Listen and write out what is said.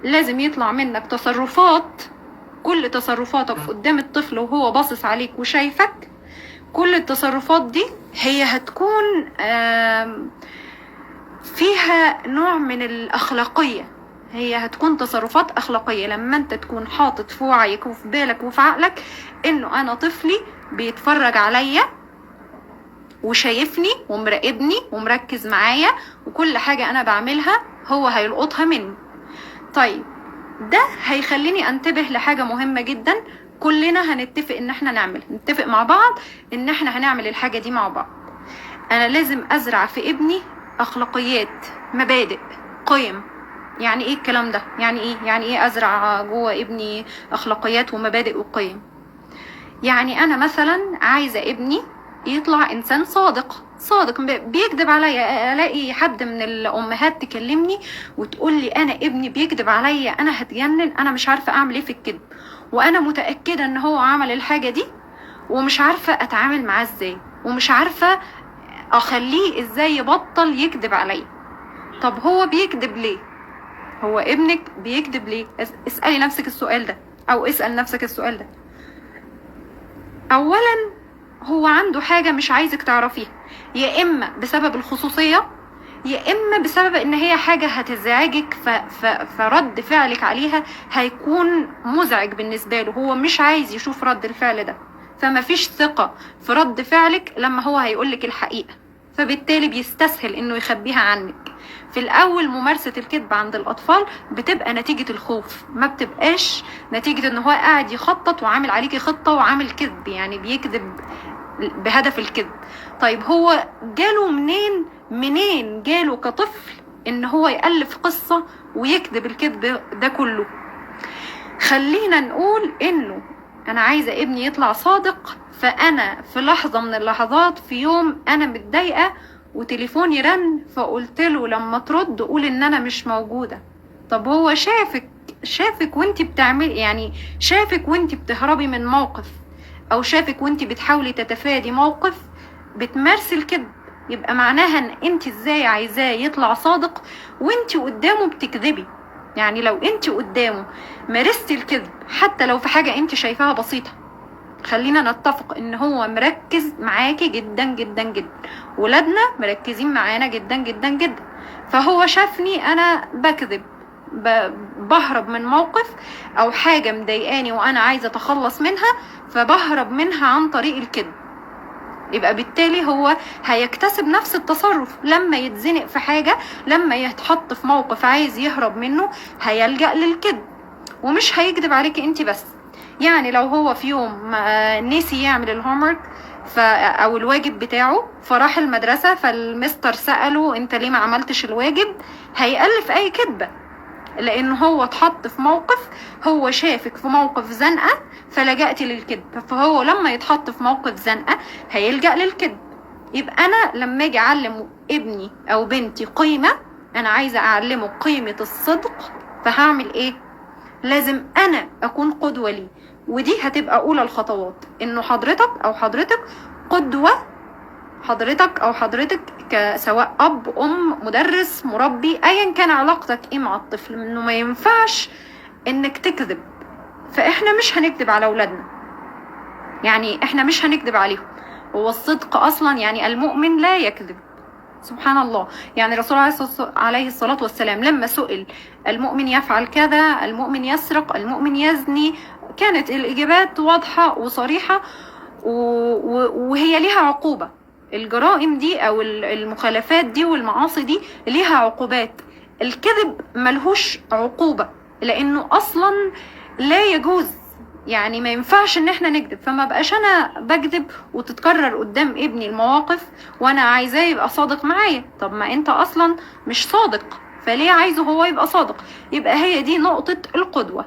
لازم يطلع منك تصرفات، كل تصرفاتك قدام الطفل وهو باصص عليك وشايفك، كل التصرفات دي هي هتكون فيها نوع من الأخلاقية، هي هتكون تصرفات أخلاقية لما انت تكون حاطط في وعيك وفي بالك وفي عقلك انه انا طفلي بيتفرج عليا وشايفني ومراقبني ومركز معايا، وكل حاجة انا بعملها هو هيلقطها مني. طيب ده هيخليني انتبه لحاجة مهمة جدا، كلنا هنتفق ان احنا نتفق مع بعض ان احنا هنعمل الحاجة دي مع بعض. انا لازم ازرع في ابني اخلاقيات، مبادئ، قيم. يعني ايه الكلام ده؟ يعني ايه ازرع جوه ابني اخلاقيات ومبادئ وقيم؟ يعني انا مثلا عايزة ابني يطلع انسان صادق بيكذب عليا. الاقي حد من الامهات تكلمني وتقول لي انا ابني بيكذب عليا، انا هتجنن، انا مش عارفه اعمل ايه في الكذب، وانا متاكده ان هو عمل الحاجه دي ومش عارفه اتعامل معاه ازاي، ومش عارفه اخليه ازاي يبطل يكذب عليا. طب هو بيكذب ليه؟ هو ابنك بيكذب ليه؟ اسالي نفسك السؤال ده، او اسال نفسك السؤال ده. اولا هو عنده حاجة مش عايزك تعرفيها، يا إما بسبب الخصوصية، يا إما بسبب إن هي حاجة هتزعجك، فرد فعلك عليها هيكون مزعج بالنسبة له، هو مش عايز يشوف رد الفعل ده، فما فيش ثقة في رد فعلك لما هو هيقولك الحقيقة، فبالتالي بيستسهل إنه يخبيها عنك. في الأول ممارسة الكذب عند الأطفال بتبقى نتيجة الخوف، ما بتبقاش نتيجة إن هو قاعد يخطط وعامل عليكي خطة وعامل كذب، يعني بيكذب بهدف الكذب. طيب هو جاله منين جاله كطفل ان هو يألف قصة ويكذب الكذب ده كله؟ خلينا نقول انه انا عايزة ابني يطلع صادق، فانا في لحظة من اللحظات في يوم انا متضايقة وتليفوني رن، فقلت له لما ترد قول ان انا مش موجودة. طب هو شافك وانت بتعملي، يعني شافك وانت بتهربي من موقف، او شافك وانت بتحاولي تتفادي موقف بتمارسي الكذب، يبقى معناها ان انت ازاي عايزاه يطلع صادق وانت قدامه بتكذبي؟ يعني لو انت قدامه مارستي الكذب حتى لو في حاجة انت شايفاها بسيطة، خلينا نتفق ان هو مركز معاكي جدا جدا جدا، ولادنا مركزين معانا جدا جدا جدا، فهو شافني انا بكذب، بهرب من موقف او حاجة مضايقاني وانا عايزة اتخلص منها، فبهرب منها عن طريق الكذب، يبقى بالتالي هو هيكتسب نفس التصرف لما يتزنق في حاجة، لما يتحط في موقف عايز يهرب منه هيلجأ للكذب، ومش هيكذب عليكي انت بس. يعني لو هو في يوم نسي يعمل الهومورك او الواجب بتاعه، فراح المدرسة فالمستر سأله انت ليه ما عملتش الواجب، هيألف اي كذبة، لان هو اتحط في موقف، هو شافك في موقف زنقة فلجأت للكذب، فهو لما يتحط في موقف زنقة هيلجأ للكذب. يبقى انا لما اجي اعلم ابني او بنتي قيمة، انا عايزة اعلمه قيمة الصدق، فهعمل ايه؟ لازم انا اكون قدوة لي، ودي هتبقى اولى الخطوات، انه حضرتك او حضرتك قدوة، حضرتك او حضرتك سواء اب ام مدرس مربي ايا كان علاقتك ايه مع الطفل، انه ما ينفعش انك تكذب، فاحنا مش هنكذب على اولادنا، يعني احنا مش هنكذب عليهم، هو الصدق اصلا يعني المؤمن لا يكذب، سبحان الله. يعني الرسول عليه الصلاة والسلام لما سئل المؤمن يفعل كذا، المؤمن يسرق، المؤمن يزني، كانت الإجابات واضحة وصريحة، وهي ليها عقوبة، الجرائم دي أو المخالفات دي والمعاصي دي ليها عقوبات، الكذب ملهوش عقوبة لأنه أصلا لا يجوز، يعني ما ينفعش ان احنا نكذب، فما بقاش انا بكذب وتتكرر قدام ابني المواقف وانا عايزاه يبقى صادق معايا، طب ما انت اصلا مش صادق، فليه عايزه هو يبقى صادق؟ يبقى هي دي نقطة القدوة.